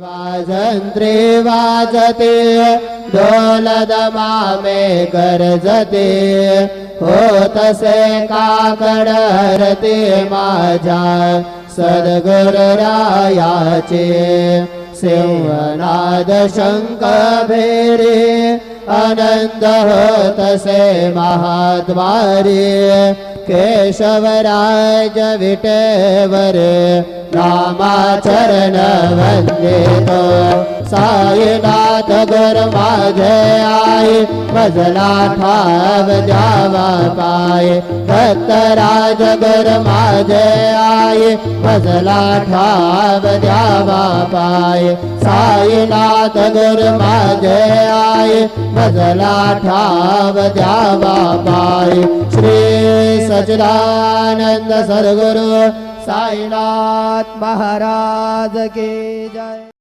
वाजंत्री वाजते ढोलदमा में गरजते होतसे काकड हरते माझ्या सद्गुरुरायाचे सिंहनाद शंख भेरे आनंद होतसे महाद्वारे केशवराज विटेवर नामाचरण वंदितो साईनाथ गुर माझे आई मजला ठाव द्यावा पाय दत्तराज गुर माझे आई मजला ठाव द्यावा पाय साईनाथ गुर माझे आई मजला ठाव द्यावा पाय श्री सच्चिदानंद सद्गुरु साईनाथ महाराज की जय।